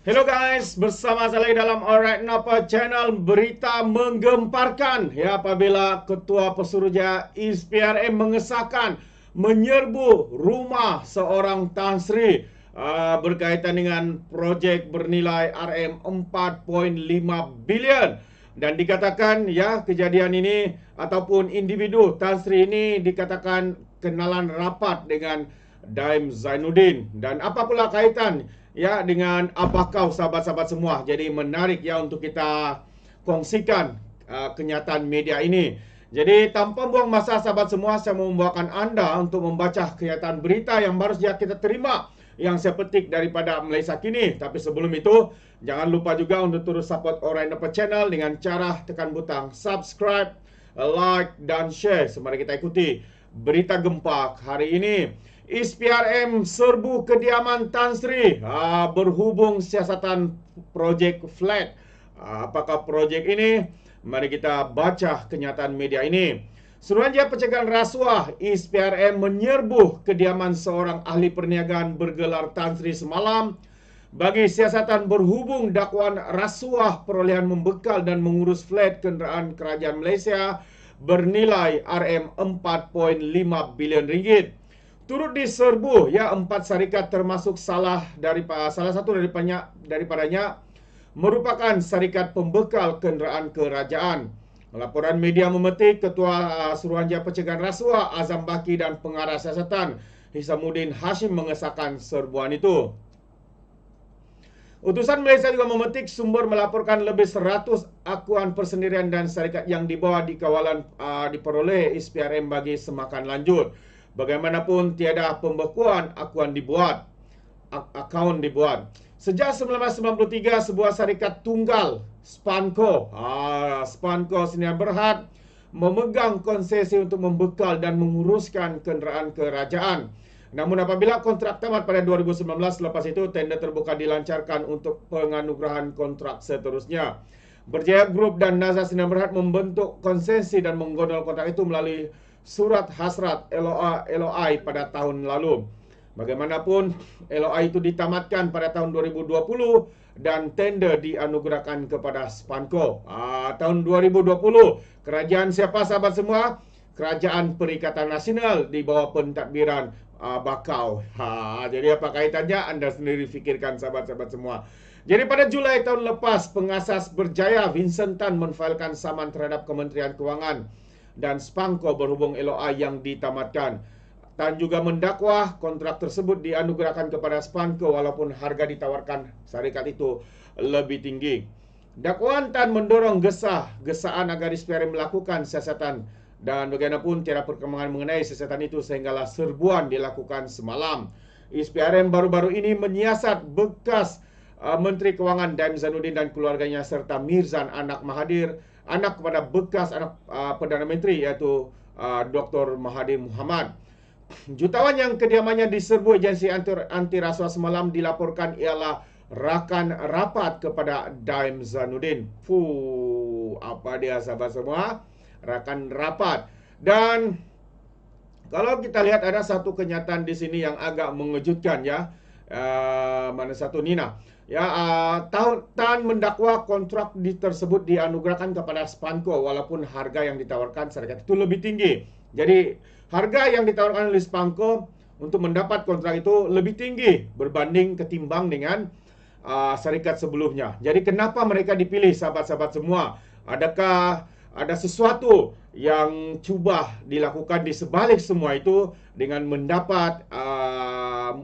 Hello guys, bersama saya lagi dalam Alright Napa Channel. Berita menggemparkan ya apabila Ketua Pesuruhjaya ISPRM mengesahkan menyerbu rumah seorang Tan Sri berkaitan dengan projek bernilai RM4.5 bilion. Dan dikatakan ya kejadian ini ataupun individu Tan Sri ini dikatakan kenalan rapat dengan Daim Zainuddin. Dan apa pula kaitan ya dengan apa kau sahabat-sahabat semua. Jadi menarik ya untuk kita kongsikan kenyataan media ini. Jadi tanpa buang masa sahabat semua, saya mau membawakan anda untuk membaca kenyataan berita yang baru saja kita terima, yang saya petik daripada Malaysia Kini. Tapi sebelum itu, jangan lupa juga untuk terus support Alright Napa Channel dengan cara tekan butang subscribe, like dan share. Mari kita ikuti berita gempak hari ini. ISPRM serbu kediaman Tan Sri berhubung siasatan projek flat. Apakah projek ini? Mari kita baca kenyataan media ini. Suruhanjaya Pencegahan Rasuah ISPRM menyerbu kediaman seorang ahli perniagaan bergelar Tan Sri semalam bagi siasatan berhubung dakwaan rasuah perolehan membekal dan mengurus flat kenderaan kerajaan Malaysia bernilai RM4.5 bilion ringgit. Turut diserbu ya 4 syarikat termasuk salah satu daripadanya merupakan syarikat pembekal kenderaan kerajaan. Laporan media memetik Ketua Suruhanjaya Pencegahan Rasuah Azam Baki dan Pengarah Siasatan Hisamuddin Hashim mengesahkan serbuan itu. Utusan Malaysia juga memetik sumber melaporkan lebih 100 akuan persendirian dan syarikat yang dibawa di kawalan diperoleh ISPRM bagi semakan lanjut. Bagaimanapun tiada pembekuan akaun dibuat. Sejak 1993 sebuah syarikat tunggal Spanco Senior Berhad memegang konsesi untuk membekal dan menguruskan kenderaan kerajaan. Namun apabila kontrak tamat pada 2019, lepas itu tender terbuka dilancarkan untuk penganugerahan kontrak seterusnya. Berjaya Group dan Nazar Senior Berhad membentuk konsesi dan menggondol kontrak itu melalui surat hasrat LOI pada tahun lalu. Bagaimanapun, LOI itu ditamatkan pada tahun 2020 dan tender dianugerahkan kepada Spanco. Tahun 2020, kerajaan siapa sahabat semua? Kerajaan Perikatan Nasional di bawah pentadbiran Bakau. Jadi apa kaitannya? Anda sendiri fikirkan sahabat-sahabat semua. Jadi pada Julai tahun lepas, pengasas berjaya Vincent Tan menfailkan saman terhadap Kementerian Kewangan dan Spanco berhubung LOI yang ditamatkan. Tan juga mendakwa kontrak tersebut dianugerahkan kepada Spanco walaupun harga ditawarkan syarikat itu lebih tinggi. Dakwaan Tan mendorong gesaan agar ISPRM melakukan siasatan dan bagaimanapun tiada perkembangan mengenai siasatan itu sehinggalah serbuan dilakukan semalam. ISPRM baru-baru ini menyiasat bekas Menteri Kewangan Daim Zainuddin dan keluarganya serta Mirzan anak kepada bekas anak Perdana Menteri iaitu Dr. Mahathir Mohamad. Jutawan yang kediamannya diserbu agensi anti rasuah semalam dilaporkan ialah rakan rapat kepada Daim Zainuddin. Apa dia sahabat semua? Rakan rapat. Dan kalau kita lihat ada satu kenyataan di sini yang agak mengejutkan ya. Mana satu Nina? Ya, Tan mendakwa kontrak tersebut dianugerahkan kepada Spanco walaupun harga yang ditawarkan syarikat itu lebih tinggi. Jadi harga yang ditawarkan oleh Spanco untuk mendapat kontrak itu lebih tinggi ketimbang dengan syarikat sebelumnya. Jadi kenapa mereka dipilih sahabat-sahabat semua? Adakah ada sesuatu yang cuba dilakukan di sebalik semua itu dengan mendapat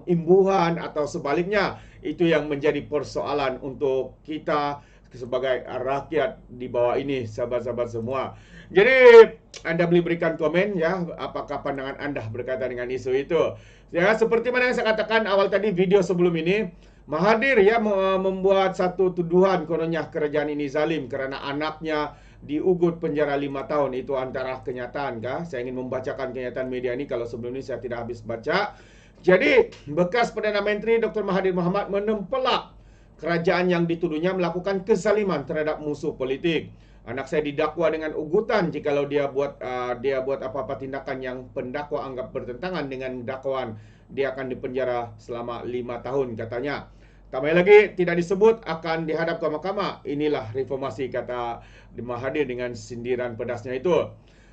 imbuhan atau sebaliknya? Itu yang menjadi persoalan untuk kita sebagai rakyat di bawah ini, sahabat-sahabat semua. Jadi Anda boleh berikan komen ya, apakah pandangan Anda berkaitan dengan isu itu. Ya, seperti mana yang saya katakan awal tadi video sebelum ini, Mahathir ya membuat satu tuduhan kononnya kerajaan ini zalim kerana anaknya diugut penjara 5 tahun. Itu antara kenyataan kah? Saya ingin membacakan kenyataan media ini kalau sebelum ini saya tidak habis baca. Jadi, bekas Perdana Menteri Dr. Mahathir Mohamad menempelak kerajaan yang dituduhnya melakukan kezaliman terhadap musuh politik. Anak saya didakwa dengan ugutan jikalau dia buat apa-apa tindakan yang pendakwa anggap bertentangan dengan dakwaan. Dia akan dipenjara selama 5 tahun katanya. Tambah lagi tidak disebut akan dihadap ke mahkamah. Inilah reformasi, kata Mahathir dengan sindiran pedasnya itu.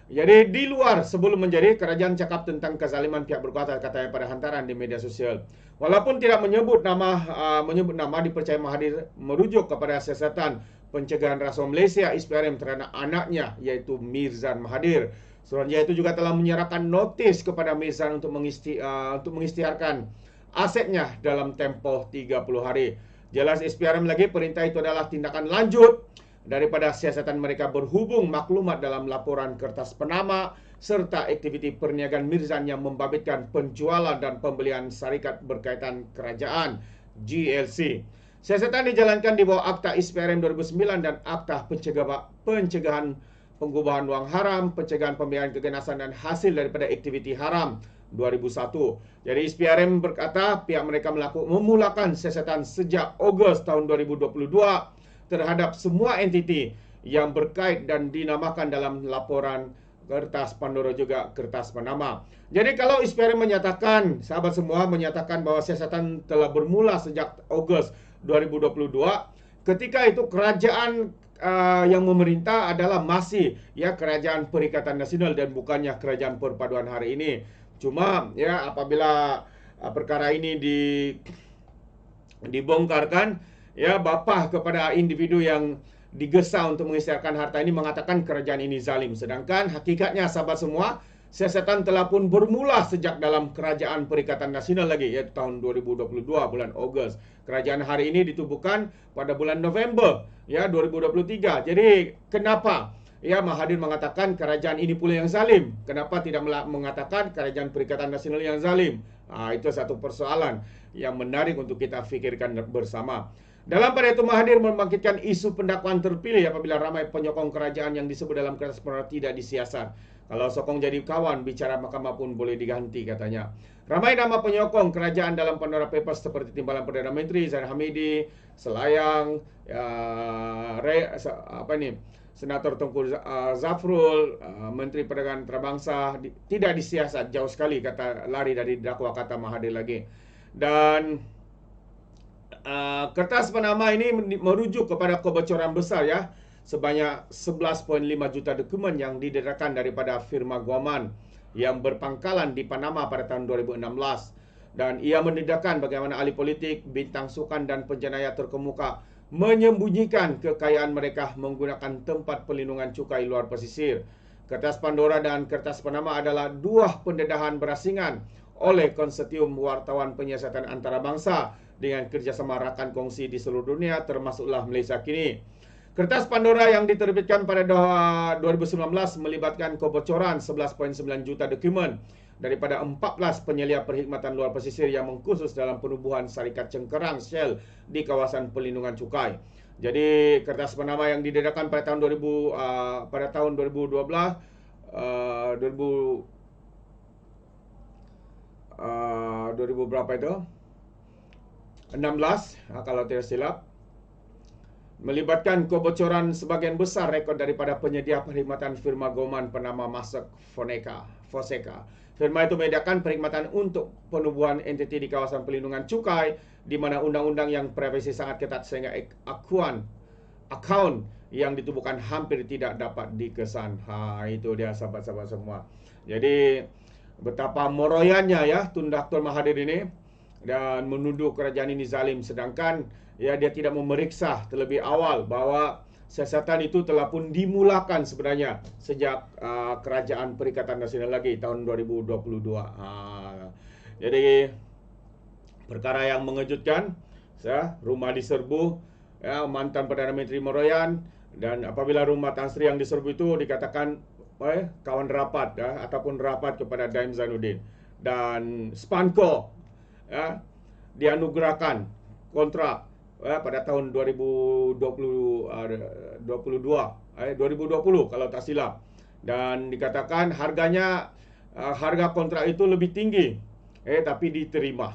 Jadi di luar sebelum menjadi, kerajaan cakap tentang kezaliman pihak berkuasa, katanya pada hantaran di media sosial. Walaupun tidak menyebut nama, dipercaya Mahathir merujuk kepada siasatan pencegahan rasuah Malaysia SPRM terhadap anaknya, iaitu Mirzan Mahathir. Suruhanjaya itu juga telah menyerahkan notis kepada Mirzan untuk mengisytiharkan asetnya dalam tempoh 30 hari. Jelas SPRM lagi, perintah itu adalah tindakan lanjut daripada siasatan mereka berhubung maklumat dalam laporan kertas penama serta aktiviti perniagaan Mirzan yang membabitkan penjualan dan pembelian syarikat berkaitan kerajaan GLC. Siasatan dijalankan di bawah Akta SPRM 2009 dan Akta Pencegahan Pengubahan Wang Haram, Pencegahan Pembiayaan Keganasan dan Hasil daripada Aktiviti Haram 2001. Jadi SPRM berkata pihak mereka memulakan siasatan sejak Ogos tahun 2022 terhadap semua entiti yang berkait dan dinamakan dalam laporan kertas Pandora juga kertas Panama. Jadi kalau SPRM menyatakan, sahabat semua, menyatakan bahawa siasatan telah bermula sejak Ogos 2022, ketika itu kerajaan yang memerintah adalah masih Kerajaan Perikatan Nasional dan bukannya Kerajaan Perpaduan hari ini. Cuma apabila perkara ini dibongkarkan, bapa kepada individu yang digesa untuk mengisytiharkan harta ini mengatakan kerajaan ini zalim. Sedangkan hakikatnya, sahabat semua, siasatan telah pun bermula sejak dalam Kerajaan Perikatan Nasional lagi, iaitu tahun 2022 bulan Ogos. Kerajaan hari ini ditubuhkan pada bulan November 2023. Jadi kenapa Mahathir mengatakan kerajaan ini pula yang zalim? Kenapa tidak mengatakan Kerajaan Perikatan Nasional yang zalim? Itu satu persoalan yang menarik untuk kita fikirkan bersama. Dalam pada itu, Mahathir membangkitkan isu pendakwaan terpilih apabila ramai penyokong kerajaan yang disebut dalam kertas penora tidak disiasat. Kalau sokong jadi kawan, bicara mahkamah pun boleh diganti, katanya. Ramai nama penyokong kerajaan dalam Pandora Papers seperti Timbalan Perdana Menteri Zaid Hamidi, Selayang, Senator Tengku Zafrul, Menteri Perdagangan Antarabangsa, tidak disiasat, jauh sekali, kata, lari dari dakwa, kata Mahathir lagi. Dan kertas Panama ini merujuk kepada kebocoran besar sebanyak 11.5 juta dokumen yang didedakan daripada firma Guaman yang berpangkalan di Panama pada tahun 2016. Dan ia mendedahkan bagaimana ahli politik, bintang sukan dan penjenayah terkemuka menyembunyikan kekayaan mereka menggunakan tempat pelindungan cukai luar pesisir. Kertas Pandora dan kertas Panama adalah dua pendedahan berasingan oleh konsortium wartawan penyiasatan antarabangsa dengan kerjasama rakan kongsi di seluruh dunia, termasuklah Malaysia kini. Kertas Pandora yang diterbitkan pada 2019 melibatkan kebocoran 11.9 juta dokumen daripada 14 penyelia perkhidmatan luar pesisir yang mengkhusus dalam penubuhan syarikat cengkerang Shell di kawasan pelindungan cukai. Jadi kertas Panama yang didedakan pada tahun 2012, 2000 berapa itu? 16, kalau tidak silap, melibatkan kebocoran sebagian besar rekod daripada penyedia perkhidmatan firma Guaman Panama Mossack Fonseca. Firma itu menyediakan perkhidmatan untuk penubuhan entiti di kawasan pelindungan cukai, di mana undang-undang yang privasi sangat ketat sehingga akaun yang ditubuhkan hampir tidak dapat dikesan. Itu dia, sahabat-sahabat semua. Jadi betapa moroyannya Tun Dr. Mahathir ini, dan menuduh kerajaan ini zalim, sedangkan dia tidak memeriksa terlebih awal bahawa siasatan itu telah pun dimulakan sebenarnya sejak Kerajaan Perikatan Nasional lagi tahun 2022. Jadi perkara yang mengejutkan, rumah diserbu, mantan Perdana Menteri meroyan, dan apabila rumah Tan Sri yang diserbu itu dikatakan kawan rapat ataupun rapat kepada Daim Zainuddin, dan Spanco dianugerahkan kontrak pada tahun 2020 kalau tak silap, dan dikatakan harga kontrak itu lebih tinggi tapi diterima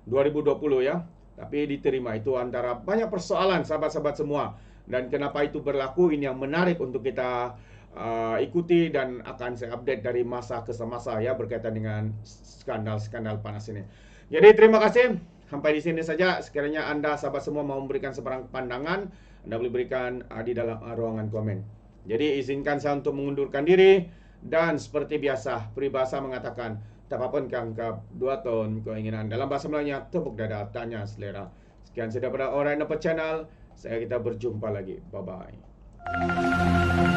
2020 tapi diterima. Itu antara banyak persoalan, sahabat-sahabat semua, dan kenapa itu berlaku, ini yang menarik untuk kita ikuti, dan akan saya update dari masa ke masa berkaitan dengan skandal-skandal panas ini. Jadi terima kasih. Sampai di sini saja. Sekiranya anda sahabat semua mau memberikan sebarang pandangan, anda boleh berikan di dalam ruangan komen. Jadi izinkan saya untuk mengundurkan diri. Dan seperti biasa, peribahasa mengatakan, tak apa pun kangkap 2 tahun keinginan. Dalam bahasa Melayunya, tepuk dada, tanya selera. Sekian saja pada Alright Nampak Channel. Kita berjumpa lagi. Bye-bye.